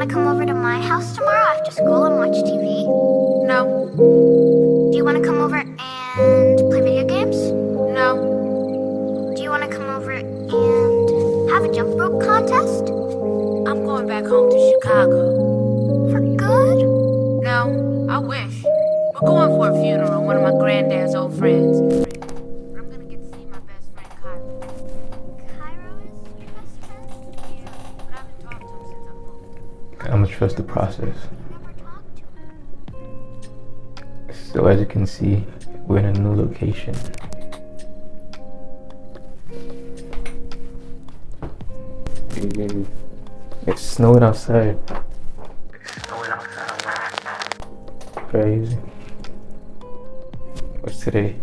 want to come over to my house tomorrow after school and watch TV? No. Do you want to come over and play video games? No. Do you want to come over and have a jump rope contest? I'm going back home to Chicago. For good? No, I wish. We're going for a funeral of one of my granddad's old friends. I'm gonna get to see my best friend, Cairo. Cairo is your best friend? Yeah, but I haven't talked to him since I moved. I'm gonna trust the process. You never talked to him. So as you can see, we're in a new location. It's snowing outside. Crazy. What's today?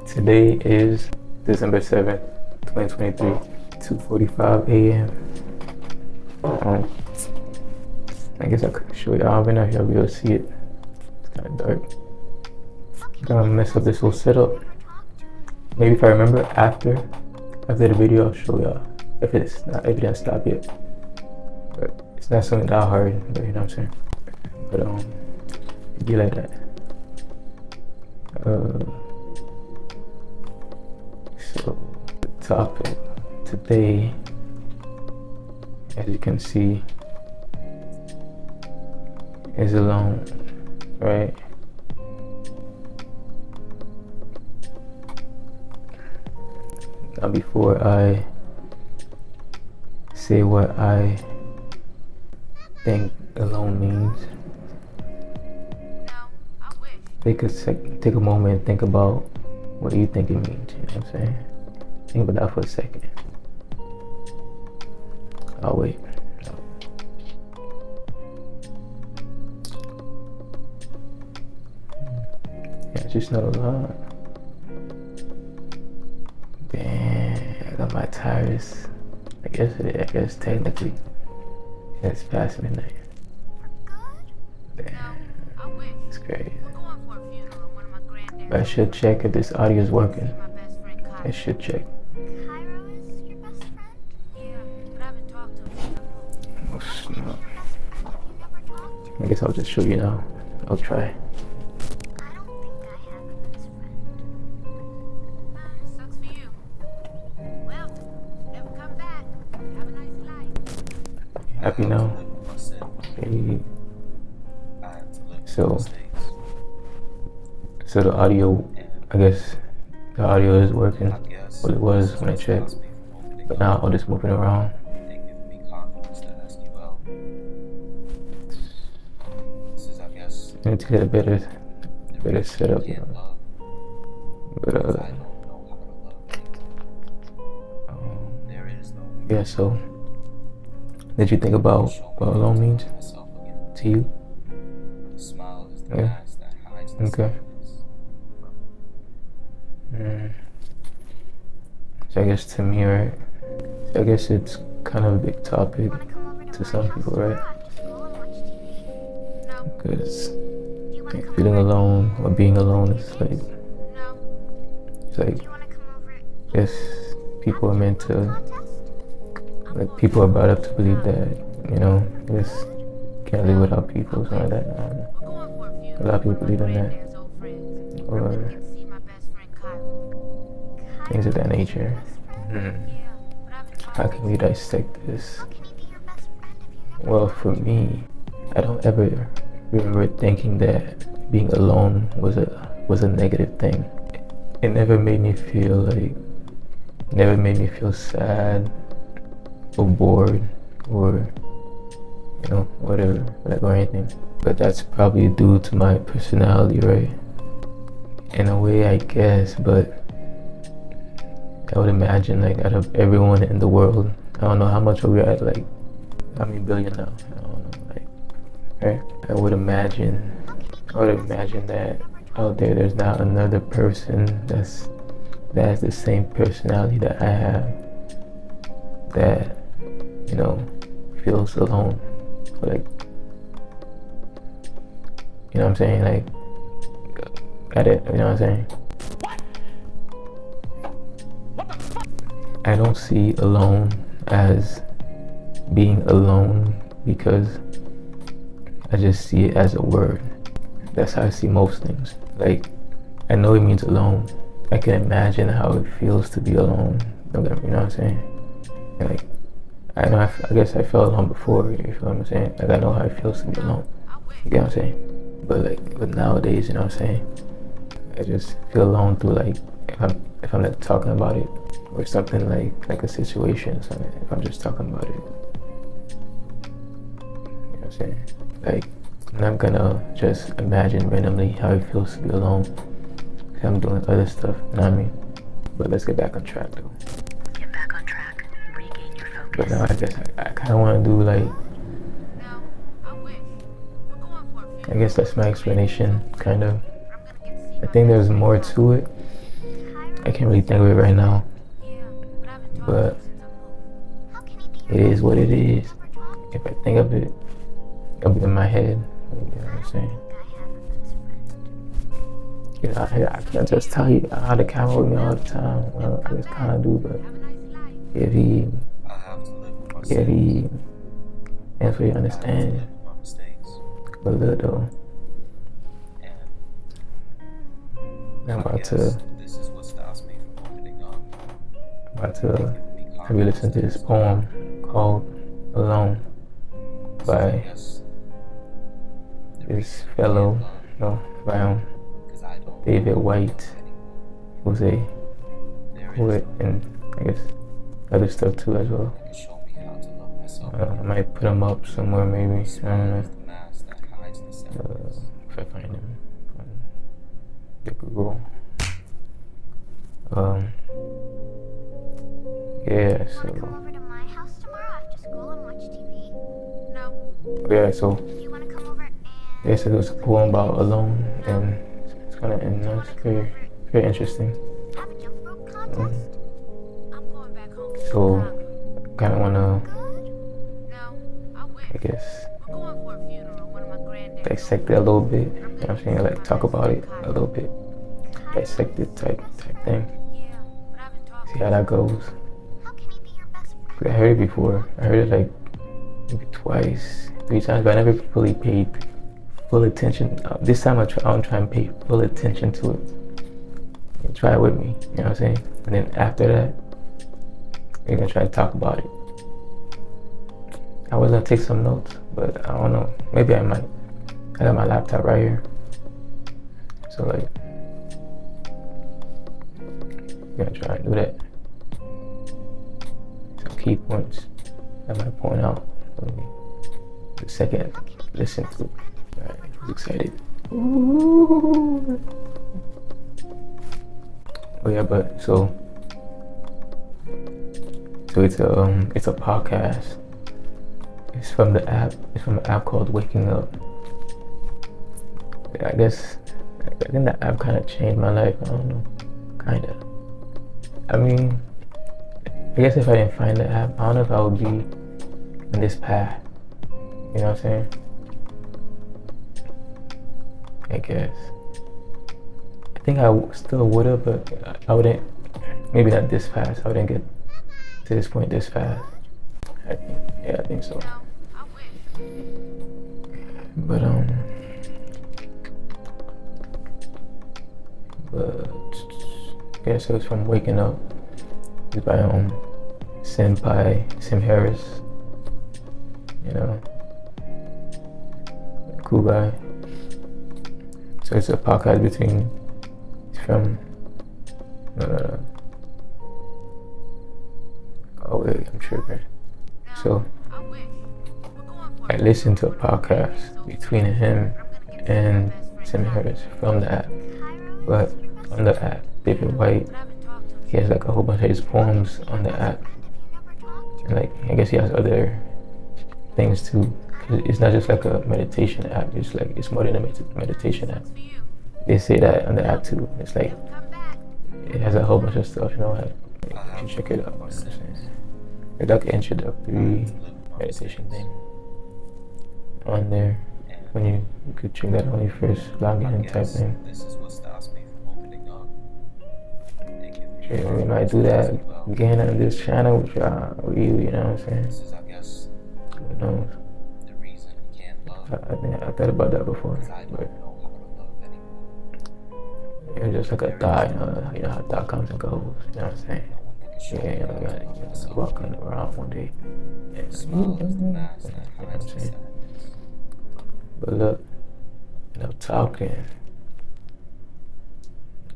Today is December 7th, 2023, 2:45 a.m. I guess I could show you. I don't know if y'all be able to see it. It's kind of dark. I'm gonna mess up this whole setup. Maybe if I remember after the video, I'll show y'all. If it doesn't stop yet. But it's not something that hard, but you know what I'm saying? But it'd be like that. So the topic today, as you can see, is alone, right? Now before I say what I think alone means, No, I wish. take a moment and think about what do you think it means, you know what I'm saying? Think about that for a second. I'll wait. Yeah, it's just not a lot. Damn, I got my tires. I guess technically it's past midnight. Damn, No, I wish. it's crazy. We're going for a funeral of one of my granddad's. But I should check if this audio is working. My best friend, Cairo. I should check. Cairo is your best friend? Yeah, but I haven't talked to him since I moved. Oh snap. Your best friend if you never talked to him? I guess I'll just show you now. I'll try. I don't think I have a best friend. Sucks for you. Well, never come back. Have a nice life. Happy now? Hey. So the audio, I guess the audio is working. Well, it was when I checked, but now I'll just move it around. I need to get a better setup. But yeah. So, did you think about what alone means to you? Yeah. Okay. So I guess to me, right? So I guess it's kind of a big topic Want to come over to my some house people, tomorrow right? after school and watch TV? No, Because Do you want to come feeling over? alone or being alone is like, no. it's like, Do you want to come over? I guess people are meant to, Contest? like, people are brought up to believe that, you know, this can't live without people, something like that. We're going for a funeral. A lot of people believe in that. Granddad's old friends. I'm Or gonna get to see my best friend, Cairo. things of that nature. Yeah, but I haven't talked How can we dissect this? How can he be your best friend if you never? Well, for me, I don't ever remember thinking that being alone was a negative thing. It never made me feel sad or bored or, you know, whatever, like, or anything. But that's probably due to my personality, right? In a way, I guess, but I would imagine, like, out of everyone in the world, I don't know how much are we at, like, how many billion now? I don't know, like, right? I would imagine that out there's not another person that has the same personality that I have, that, you know, feels alone, or like, you know what I'm saying, like, got it, you know what I'm saying? I don't see alone as being alone because I just see it as a word. That's how I see most things. Like, I know it means alone. I can imagine how it feels to be alone. Don't get me, you know what I'm saying? And like, I know, I guess I felt alone before, you feel what I'm saying? Like, I know how it feels to be alone. You get what I'm saying? But nowadays, you know what I'm saying? I just feel alone through, like, if I'm like talking about it, or something like a situation or something, if I'm just talking about it. You know what I'm saying? Like, I'm not gonna just imagine randomly how it feels to be alone. I'm doing other stuff, you know what I mean? But let's get back on track though. Get back on track. Regain your focus. But now I guess I kind of want to do like, Now, I wish. We're going for a few. I guess that's my explanation, kind of. I'm gonna get to see I my think there's best more friend. to it. I can't really think of it right now, Yeah, but I've been talking but to him since I moved. How can he be it your is what it is. never talked to? If I think of it, it'll be in my head. You know what I'm saying? I have a best friend. You know, I can't just tell you how the camera with me all the time. Well, I just kind of do, but Have a nice life. if he, I have to live with my if he, mistakes. and for you to I have to understand, live with my mistakes. but look though, And I'm I about guess to, this is what stops me from opening up. have you listened to this poem called Alone I by guess the this reason I fellow, can't love, by 'cause I don't David love White, anyone. who's a There is poet no and I guess other stuff too as well. one that can show me how to love myself. I might put him up somewhere maybe. I don't Smile know is the mask that hides the sadness. if I find him on the Google. Um, yeah. Want to come So over to my house tomorrow after school and watch TV? No. yeah. So Do you want to come over and... yeah. So it was a poem about alone, and it's kind of nice, very interesting. have a jump rope contest? I'm going back home to So Chicago. kind of wanna, Good. No, I wish. I guess, We're going for a funeral. One of my granddad's dissect it a little bit. You know what I'm saying? Like talk about it a little bit, dissect it type thing. Yeah, but I've been talking. See how that goes. How can he be your best friend? I heard it before. I heard it like maybe twice, 3 times, but I never really paid full attention. This time I'm trying to pay full attention to it. And try it with me, you know what I'm saying? And then after that, we're gonna try to talk about it. I was gonna take some notes, but I don't know. Maybe I might. I got my laptop right here. So like, we're gonna try and do that. Some key points I might point out. The second How can he be listen your best to it. friend if you Alright, never I'm talk? excited. Ooh. Oh yeah, but so it's a podcast. It's from the app. It's from an app called Waking Up. I think that app kind of changed my life. I don't know, kind of. I mean, I guess if I didn't find the app, I don't know if I would be in this path. You know what I'm saying? I guess. I think still would have, but I wouldn't. Maybe not this fast. I wouldn't get to this point this fast. I think so. No, I wish. But yeah. So it's from Waking Up. It's by Sim Harris. You know, cool guy. So it's a podcast between. It's from. Oh wait, I'm tripping. So I wish. We're going for I listened to a podcast between him and Sim Harris from the app. But on the app, David White, he has like a whole bunch of his poems on the app. And like, I guess he has other things too. 'Cause it's not just like a meditation app. It's more than a meditation app. They say that on the app too. It's like, it has a whole bunch of stuff, you know, like, you can check it out, you know what I'm saying? It's like an introductory meditation thing on there. When you could check that when you first log in and type in. This is what stops me from opening up. Yeah, we might do that again on this channel with you, you know what I'm saying? This is, I guess, Who knows? the reason we can't love. I thought about that before, Because I don't but know how to love anymore. it's just like a thought, you know how thought comes and goes, you know what I'm saying? No one that can show Yeah, me you how know, to you love gotta myself. walking around one day. And, Smile is the mask that you know what hides I'm the saying? sadness. But look, talking.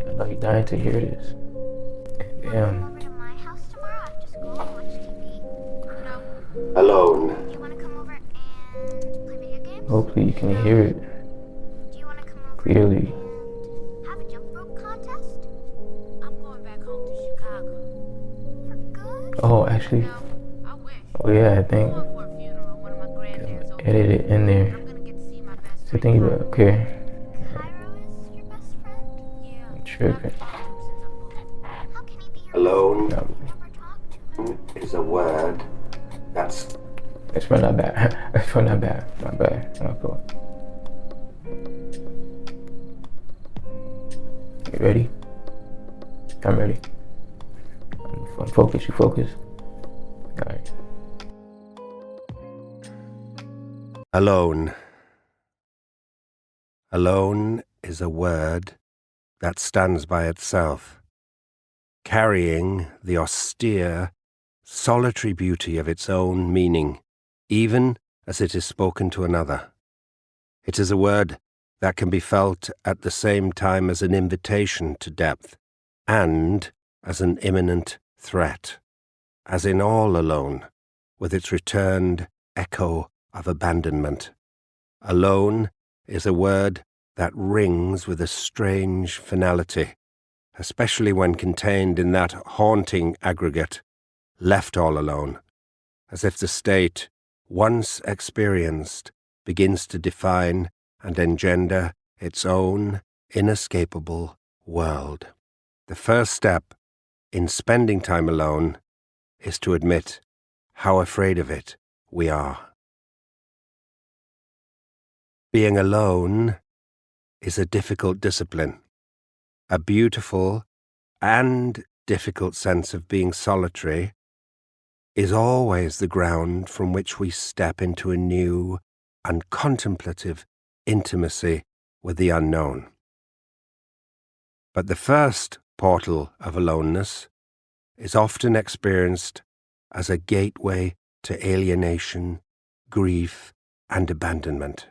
I know you're dying to hear this. Wanna come Damn. over to my house tomorrow after school and watch TV? No. Alone. Do you wanna come over and play video games? Hopefully you can hear it Do you wanna come over clearly. and have a jump rope contest? I'm going back home to Chicago. For good? Oh, actually, No, I wish. oh yeah, I I'm think going for a funeral, one of my granddad's old edit it in there. I'm gonna get to see my best So friend. think about it, okay? Cairo is your best friend? Yeah. I'm tripping. How can he be your Alone best friend if you never talk to him? is a word that's It's probably not bad. It's probably not bad. Not bad. Not cool. You ready? I'm ready. I'm focused. You focus? Alright. alone. Alone is a word that stands by itself, carrying the austere, solitary beauty of its own meaning, even as it is spoken to another. It is a word that can be felt at the same time as an invitation to depth and as an imminent threat, as in all alone, with its returned echo of abandonment. Alone is a word that rings with a strange finality, especially when contained in that haunting aggregate, left all alone, as if the state, once experienced, begins to define and engender its own inescapable world. The first step in spending time alone is to admit how afraid of it we are. Being alone is a difficult discipline, a beautiful and difficult sense of being solitary is always the ground from which we step into a new and contemplative intimacy with the unknown. But the first portal of aloneness is often experienced as a gateway to alienation, grief, and abandonment.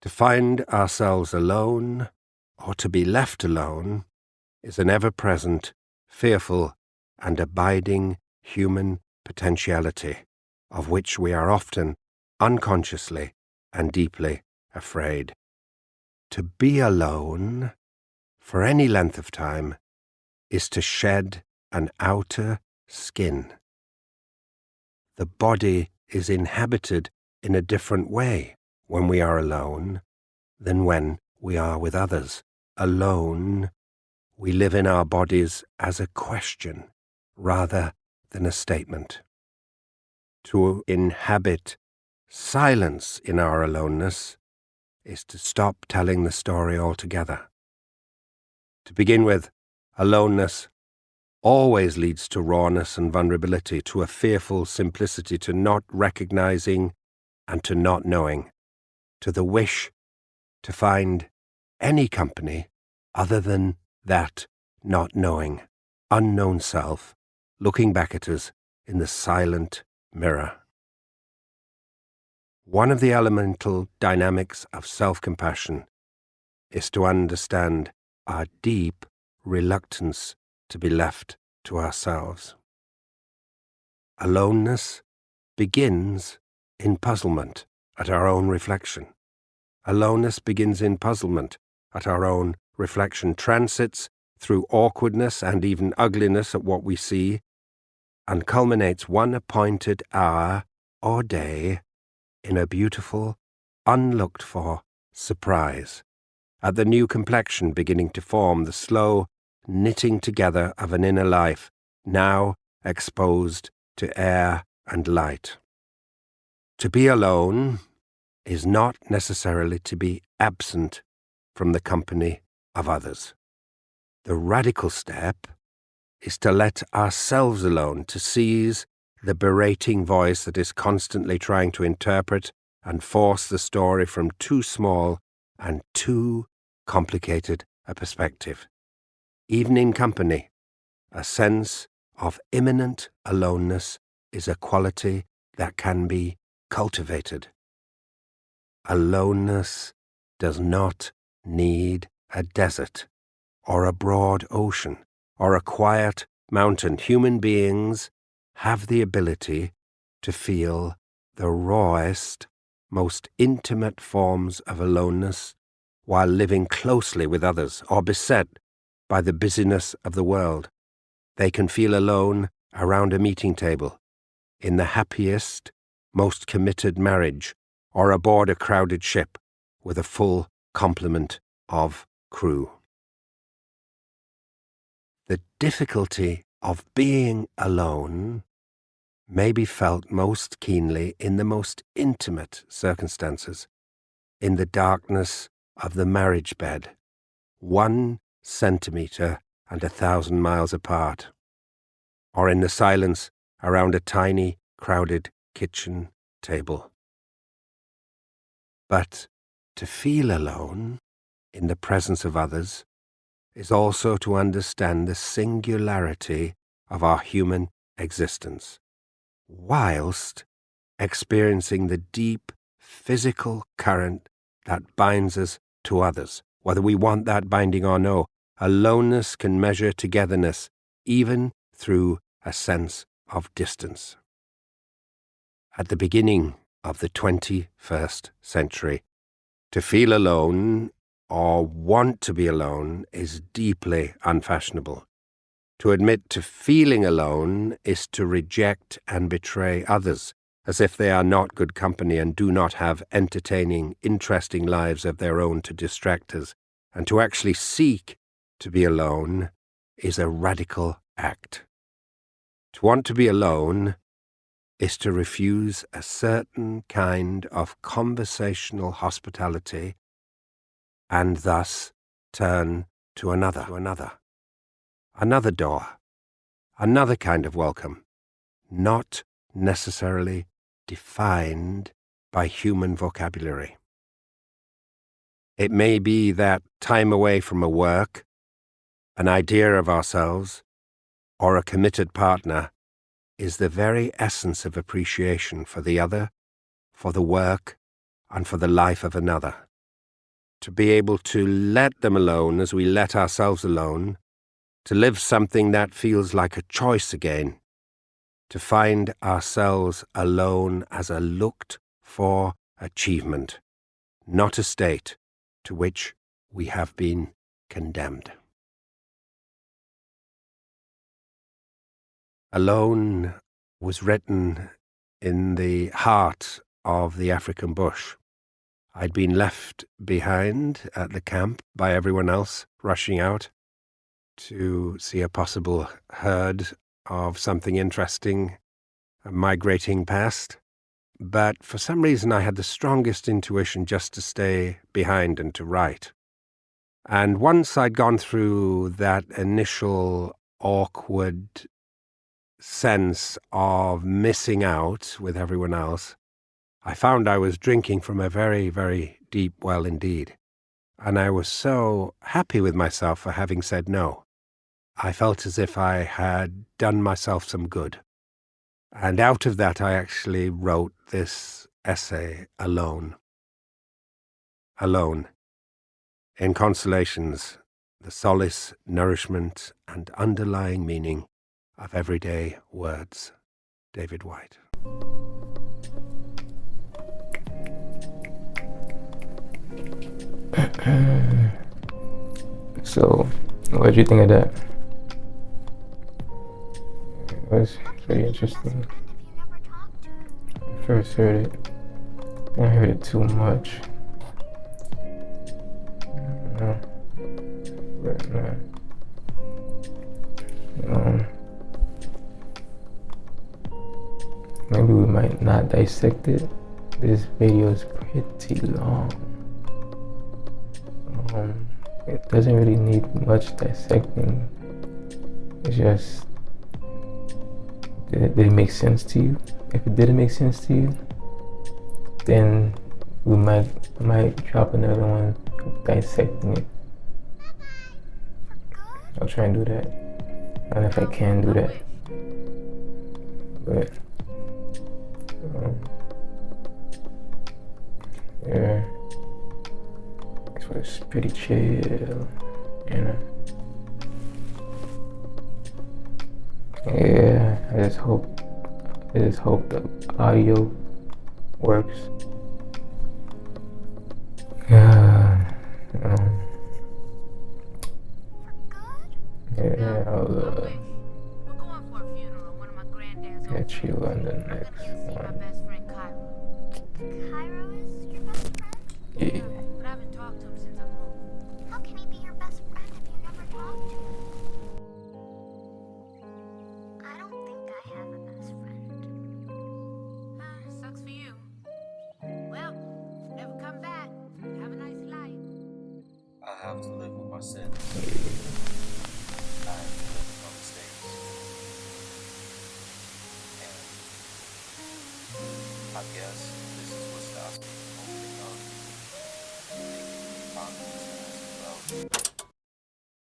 To find ourselves alone, or to be left alone, is an ever-present, fearful, and abiding human potentiality, of which we are often unconsciously and deeply afraid. To be alone, for any length of time, is to shed an outer skin. The body is inhabited in a different way when we are alone than when we are with others. Alone, we live in our bodies as a question rather than a statement. To inhabit silence in our aloneness is to stop telling the story altogether. To begin with, aloneness always leads to rawness and vulnerability, to a fearful simplicity, to not recognizing and to not knowing, to the wish to find any company other than that not knowing, unknown self looking back at us in the silent mirror. One of the elemental dynamics of self-compassion is to understand our deep reluctance to be left to ourselves. Aloneness begins in puzzlement at our own reflection. Aloneness begins in puzzlement at our own reflection, transits through awkwardness and even ugliness at what we see, and culminates one appointed hour or day in a beautiful, unlooked-for surprise, at the new complexion beginning to form, the slow knitting together of an inner life, now exposed to air and light. To be alone is not necessarily to be absent from the company of others. The radical step is to let ourselves alone, to seize the berating voice that is constantly trying to interpret and force the story from too small and too complicated a perspective. Even in company, a sense of imminent aloneness is a quality that can be cultivated. Aloneness does not need a desert or a broad ocean or a quiet mountain. Human beings have the ability to feel the rawest, most intimate forms of aloneness while living closely with others or beset by the busyness of the world. They can feel alone around a meeting table, in the happiest, most committed marriage, or aboard a crowded ship with a full complement of crew. The difficulty of being alone may be felt most keenly in the most intimate circumstances, in the darkness of the marriage bed, 1 centimetre and 1,000 miles apart, or in the silence around a tiny, crowded kitchen table. But to feel alone in the presence of others is also to understand the singularity of our human existence, whilst experiencing the deep physical current that binds us to others, whether we want that binding or no. Aloneness can measure togetherness, even through a sense of distance. At the beginning of the 21st century, to feel alone or want to be alone is deeply unfashionable. To admit to feeling alone is to reject and betray others, as if they are not good company and do not have entertaining, interesting lives of their own to distract us. And to actually seek to be alone is a radical act. To want to be alone is to refuse a certain kind of conversational hospitality and thus turn to another door, another kind of welcome, not necessarily defined by human vocabulary. It may be that time away from a work, an idea of ourselves, or a committed partner is the very essence of appreciation for the other, for the work, and for the life of another. To be able to let them alone as we let ourselves alone, to live something that feels like a choice again, to find ourselves alone as a looked-for achievement, not a state to which we have been condemned. Alone was written in the heart of the African bush. I'd been left behind at the camp by everyone else rushing out to see a possible herd of something interesting migrating past. But for some reason I had the strongest intuition just to stay behind and to write. And once I'd gone through that initial awkward sense of missing out with everyone else, I found I was drinking from a very, very deep well indeed. And I was so happy with myself for having said no. I felt as if I had done myself some good. And out of that I actually wrote this essay, Alone. Alone. In Consolations, the solace, nourishment, and underlying meaning of everyday words. David White. So, what did you think of that? It was pretty interesting. I first heard it. I heard it too much. No. But, maybe we might not dissect it. This video is pretty long. It doesn't really need much dissecting. It's just, did it make sense to you? If it didn't make sense to you, then I might drop another one dissecting it. I'll try and do that. I don't know if I can do that, but yeah, this was pretty chill, you know. Yeah, I just hope the audio works. Yeah, yeah, I'll We're going for a funeral. One of my granddad's old catch you friends. on the I'm gonna next get to see my one. best friend Cairo. Cairo is your best friend? Yeah. But I haven't talked to him since I moved. How can he be your best friend if you never talked to him? I don't think I have a best friend. Sucks for you. Well, never come back. Have a nice life. I have to live with my sin. I have to live with my mistakes. And I guess this is what stops me from opening up, making new confidence as well.